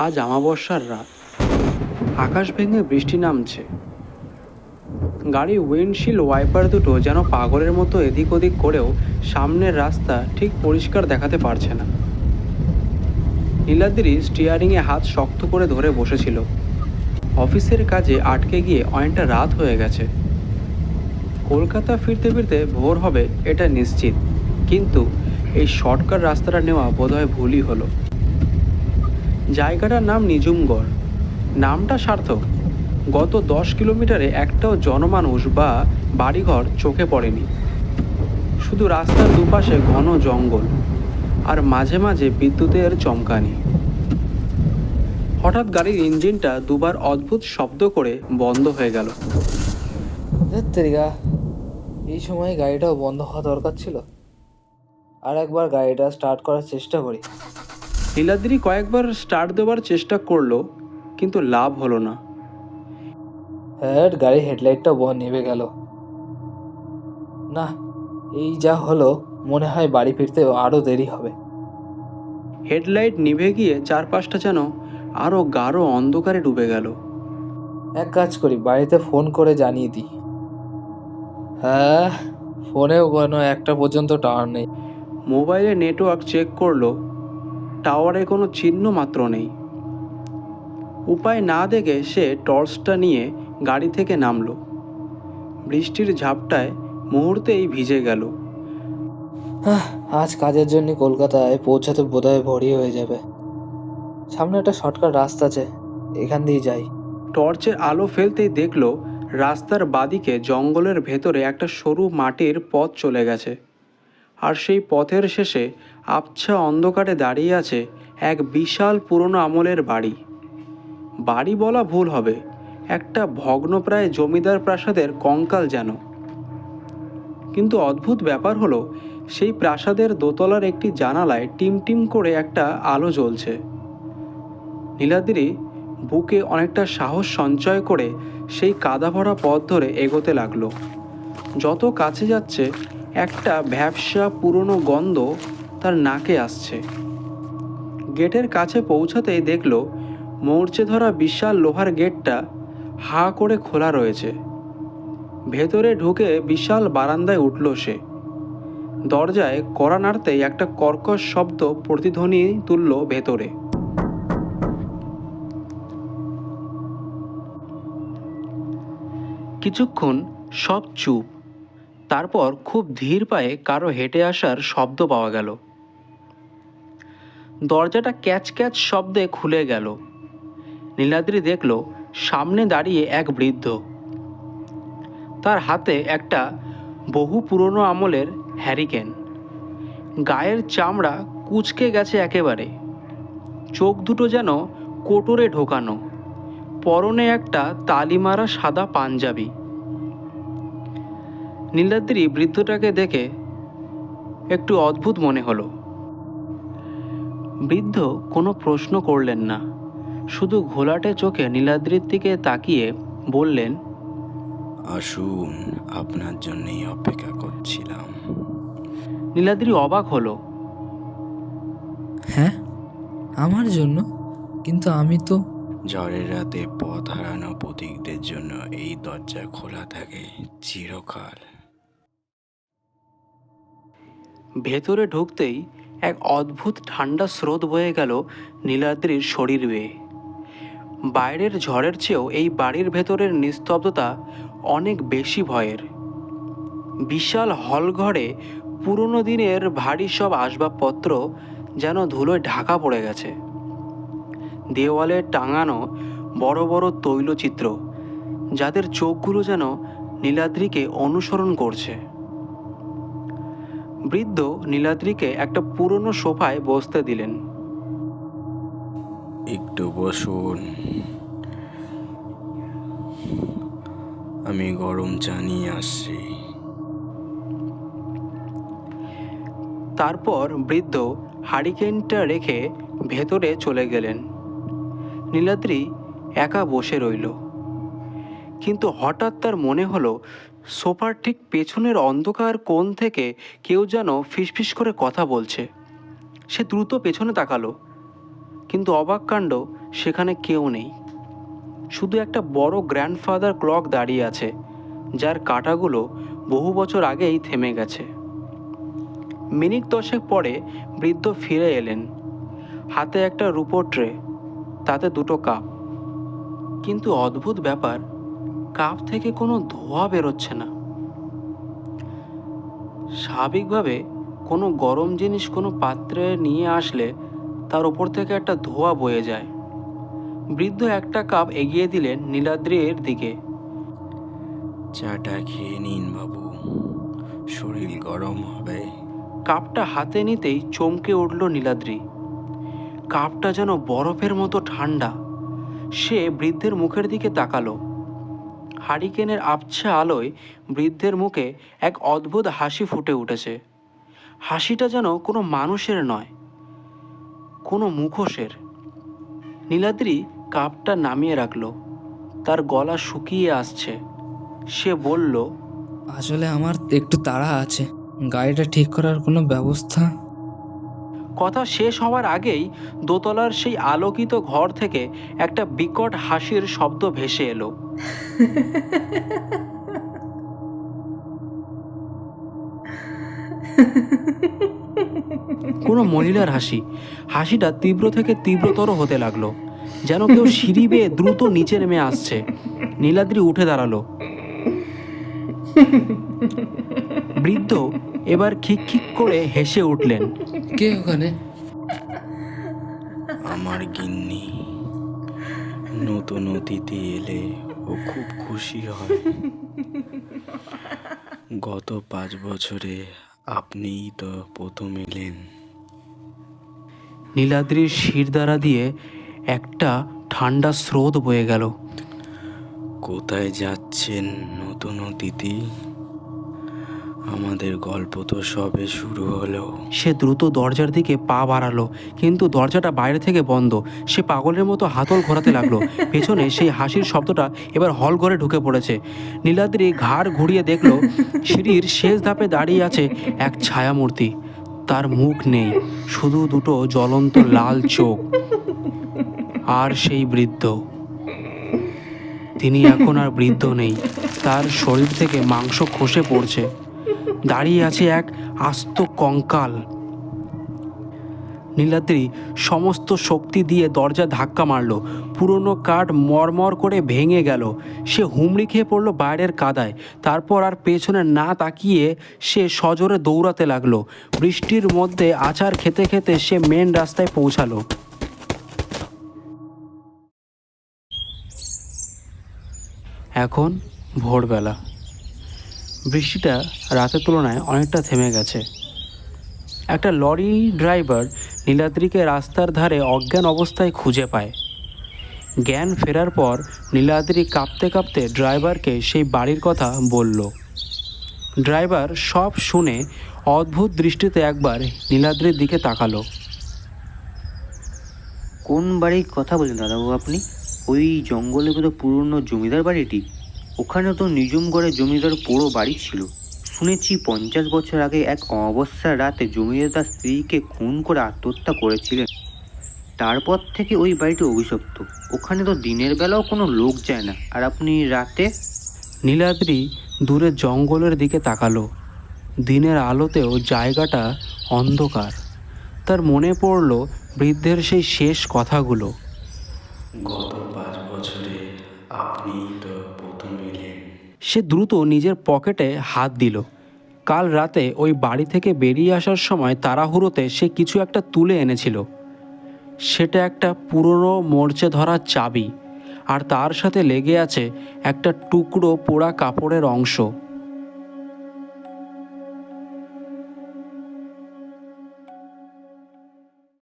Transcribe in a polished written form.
আজ অমাবস্যার রাত, আকাশ ভেঙে বৃষ্টি নামছে। গাড়ির উইন্ডশিল্ড ওয়াইপার দুটো যেন পাগলের মতো এদিক ওদিক করেও সামনের রাস্তা ঠিক পরিষ্কার দেখাতে পারছে না। নীলাদ্রি স্টিয়ারিংয়ে হাত শক্ত করে ধরে বসেছিল। অফিসের কাজে আটকে গিয়ে অনেকটা রাত হয়ে গেছে। কলকাতা ফিরতে ফিরতে ভোর হবে এটা নিশ্চিত, কিন্তু এই শর্টকাট রাস্তাটা নেওয়া বোধহয় ভুলই হলো। জায়গাটার নাম নিজুমগড়। নামটা সার্থক। গত 10 কিলোমিটারে একটাও জনমানুষ বা বাড়িঘর চোখে পড়েনি। শুধু রাস্তার দুপাশে ঘন জঙ্গল আর মাঝে মাঝে বিদ্যুতের চমকানি। হঠাৎ গাড়ির ইঞ্জিনটা দুবার অদ্ভুত শব্দ করে বন্ধ হয়ে গেল। ধ্যাত্তেরিকা, এই সময় গাড়িটাও বন্ধ হওয়া দরকার ছিল। আর একবার গাড়িটা স্টার্ট করার চেষ্টা করি। নীলাদ্রি কয়েকবার স্টার্ট দেওয়ার চেষ্টা করলো, কিন্তু লাভ হলো না। হ্যাঁ, গাড়ির হেডলাইটটা নিভে গেল। না, এই যা হলো, মনে হয় বাড়ি ফিরতে আরো দেরি হবে। হেডলাইট নিভে গিয়ে চারপাশটা যেন আরও গাঢ় অন্ধকারে ডুবে গেল। এক কাজ করি, বাড়িতে ফোন করে জানিয়ে দিই। হ্যাঁ, ফোনেও কোনো একটা পর্যন্ত টাওয়ার নেই। মোবাইলে নেটওয়ার্ক চেক করলো, টাওয়ারে কোনো চিহ্ন মাত্র নেই। উপায় না দেখে সে টর্চটা নিয়ে গাড়ি থেকে নামলো। বৃষ্টির ঝাপটায় মুহূর্তেই ভিজে গেল। আজ কাজের জন্য কলকাতায় পৌঁছাতে বোধহয় ভোরই হয়ে যাবে। সামনে একটা শর্টকাট রাস্তা আছে, এখান দিয়ে যাই। টর্চের আলো ফেলতেই দেখলো রাস্তার বাদিকে জঙ্গলের ভেতরে একটা সরু মাটির পথ চলে গেছে, আর সেই পথের শেষে আবছা অন্ধকারে দাঁড়িয়ে আছে এক বিশাল পুরনো আমলের বাড়ি। বাড়ি বলা ভুল হবে, একটা ভগ্নপ্রায় জমিদার প্রাসাদের কঙ্কাল যেন। কিন্তু অদ্ভুত ব্যাপার হলো, সেই প্রাসাদের দোতলার একটি জানালায় টিমটিম করে একটা আলো জ্বলছে। নীলাদ্রি বুকে অনেকটা সাহস সঞ্চয় করে সেই কাদা ভরা পথ ধরে এগোতে লাগলো। যত কাছে যাচ্ছে একটা ভ্যাপসা পুরনো গন্ধ তার নাকে আসছে। গেটের কাছে পৌঁছাতেই দেখলো মরচে ধরা বিশাল লোহার গেটটা হা করে খোলা রয়েছে। ভেতরে ঢুকে বিশাল বারান্দায় উঠল সে। দরজায় কড়া নাড়তেই একটা কর্কশ শব্দ প্রতিধ্বনি তুলল ভেতরে। কিছুক্ষণ সব চুপ। তারপর খুব ধীর পায়ে কারো হেঁটে আসার শব্দ পাওয়া গেল। দরজাটা ক্যাচ ক্যাচ শব্দে খুলে গেল। নীলাদ্রি দেখল সামনে দাঁড়িয়ে এক বৃদ্ধ। তার হাতে একটা বহু পুরনো আমলের হ্যারিকেন। গায়ের চামড়া কুঁচকে গেছে একেবারে। চোখ দুটো যেন কোটরে ঢোকানো। পরনে একটা তালিমারা সাদা পাঞ্জাবি। নীলাদ্রি বৃদ্ধটাকে দেখে একটু অদ্ভুত মনে হলো। বৃদ্ধ কোনো প্রশ্ন করলেন না, শুধু ঘোলাটে চোখে নীলাদ্রির দিকে তাকিয়ে বললেন, আসুন, আপনার জন্যই অপেক্ষা করছিলাম। নীলাদ্রি অবাক হলো। হ্যাঁ, আমার জন্য? কিন্তু আমি তো... ঝড়ের রাতে পথ হারানো পথিকদের জন্য এই দরজা খোলা থাকে চিরকাল। ভেতরে ঢুকতেই এক অদ্ভুত ঠান্ডা স্রোত বয়ে গেল নীলাদ্রির শরীর বেয়ে। বাইরের ঝড়ের চেয়েও এই বাড়ির ভেতরের নিস্তব্ধতা অনেক বেশি ভয়ের। বিশাল হলঘরে পুরনো দিনের ভারী সব আসবাবপত্র যেন ধুলোয় ঢাকা পড়ে গেছে। দেওয়ালে টাঙানো বড় বড় তৈলচিত্র, যাদের চোখগুলো যেন নীলাদ্রিকে অনুসরণ করছে। বৃদ্ধ নীলাদ্রিকে একটা পুরনো সোফায় বসতে দিলেন। একটু বসুন, আমি গরম চা নিয়ে আসছি। তারপর বৃদ্ধ হারিকেনটা রেখে ভেতরে চলে গেলেন। নীলাদ্রি একা বসে রইল। কিন্তু হঠাৎ তার মনে হলো সোফার ঠিক পেছনের অন্ধকার কোণ থেকে কেউ যেন ফিসফিস করে কথা বলছে। সে দ্রুত পেছনে তাকালো, কিন্তু অবাক কাণ্ড, সেখানে কেউ নেই। শুধু একটা বড় গ্র্যান্ডফাদার ক্লক দাঁড়িয়ে আছে, যার কাঁটাগুলো বহু বছর আগেই থেমে গেছে। মিনিট 10 পরে বৃদ্ধ ফিরে এলেন, হাতে একটা রূপোর ট্রে, তাতে 2টো কাপ। কিন্তু অদ্ভুত ব্যাপার, কাপ থেকে কোনো ধোঁয়া বেরোচ্ছে না। স্বাভাবিকভাবে কোনো গরম জিনিস কোনো পাত্রে নিয়ে আসলে তার ওপর থেকে একটা ধোঁয়া বয়ে যায়। বৃদ্ধ একটা কাপ এগিয়ে দিলেন নীলাদ্রির দিকে। চাটা খেয়ে নিন বাবু, শরীর গরম হবে। কাপটা হাতে নিতেই চমকে উঠল নীলাদ্রি। কাপটা যেন বরফের মতো ঠান্ডা। সে বৃদ্ধের মুখের দিকে তাকালো। হারিকেনের আবছা আলোয় বৃদ্ধের মুখে এক অদ্ভুত হাসি ফুটে উঠেছে। হাসিটা যেন কোনো মানুষের নয়, কোনো মুখোশের। নীলাদ্রি কাপটা নামিয়ে রাখলো, তার গলা শুকিয়ে আসছে। সে বলল, আসলে আমার একটু তাড়া আছে, গাড়িটা ঠিক করার কোনো ব্যবস্থা? কথা শেষ হওয়ার আগেই দোতলার সেই আলোকিত ঘর থেকে একটা বিকট হাসির শব্দ ভেসে এলো। কোনো মহিলার হাসি। হাসিটা তীব্র থেকে তীব্রতর হতে লাগলো, যেন কেউ সিঁড়ি বেয়ে দ্রুত নিচে নেমে আসছে। নীলাদ্রি উঠে দাঁড়ালো। বৃদ্ধ এবার খিক করে হেসে উঠলেন। কে ওখানে? আমার গিন্নি। নতুন অতিথি এলে ও খুব খুশি হয়। গত 5 বছরে আপনিই তো প্রথম এলেন। নীলাদ্রির শিরদাঁড়া দিয়ে একটা ঠান্ডা স্রোত বয়ে গেল। কোথায় যাচ্ছেন নতুন অতিথি? আমাদের গল্প তো সবে শুরু হলো। সে দ্রুত দরজার দিকে পা বাড়ালো, কিন্তু দরজাটা বাইরে থেকে বন্ধ। সে পাগলের মতো হাতল ঘোরাতে লাগলো। পেছনে সেই হাসির শব্দটা এবার হল ঘরে ঢুকে পড়েছে। নীলাদ্রি ঘাড় ঘুরিয়ে দেখলো, সিঁড়ির শেষ ধাপে দাঁড়িয়ে আছে এক ছায়ামূর্তি। তার মুখ নেই, শুধু 2টো জ্বলন্ত লাল চোখ। আর সেই বৃদ্ধ, তিনি এখন আর বৃদ্ধ নেই। তার শরীর থেকে মাংস খসে পড়ছে। দাঁড়িয়ে আছে এক আস্ত কঙ্কাল। নীলাদ্রি সমস্ত শক্তি দিয়ে দরজা ধাক্কা মারল। পুরনো কাঠ মরমর করে ভেঙে গেল। সে হুমড়ি খেয়ে পড়ল বাইরের কাদায়। তারপর আর পেছনে না তাকিয়ে সে সজোরে দৌড়াতে লাগলো। বৃষ্টির মধ্যে আচার খেতে খেতে সে মেন রাস্তায় পৌঁছালো। এখন ভোরবেলা। বৃষ্টিটা রাতের তুলনায় অনেকটা থেমে গেছে। একটা লরি ড্রাইভার নীলাদ্রিকে রাস্তার ধারে অজ্ঞান অবস্থায় খুঁজে পায়। জ্ঞান ফেরার পর নীলাদ্রি কাঁপতে কাঁপতে ড্রাইভারকে সেই বাড়ির কথা বলল। ড্রাইভার সব শুনে অদ্ভুত দৃষ্টিতে একবার নীলাদ্রির দিকে তাকালো। কোন বাড়ির কথা বলছেন দাদাবাবু আপনি? ওই জঙ্গলে কোথাও পুরনো জমিদার বাড়িটি? ওখানে তো নিঝুমগড়ে জমিদার পুরো বাড়ি ছিল। শুনেছি 50 বছর আগে এক অমাবস্যার রাতে জমিদার তার স্ত্রীকে খুন করে আত্মহত্যা করেছিলেন। তারপর থেকে ওই বাড়িটি অভিশপ্ত। ওখানে তো দিনের বেলাও কোনো লোক যায় না, আর আপনি রাতে? নীলাদ্রি দূরে জঙ্গলের দিকে তাকালো। দিনের আলোতেও জায়গাটা অন্ধকার। তার মনে পড়ল বৃদ্ধের সেই শেষ কথাগুলো। গত 5 বছরে আপনিই তো প্রথম এলেন। সে দ্রুত নিজের পকেটে হাত দিল। কাল রাতে ওই বাড়ি থেকে বেরিয়ে আসার সময় তাড়াহুড়োতে সে কিছু একটা তুলে এনেছিল। সেটা একটা পুরনো মরচে ধরা চাবি, আর তার সাথে লেগে আছে একটা টুকরো পোড়া কাপড়ের অংশ।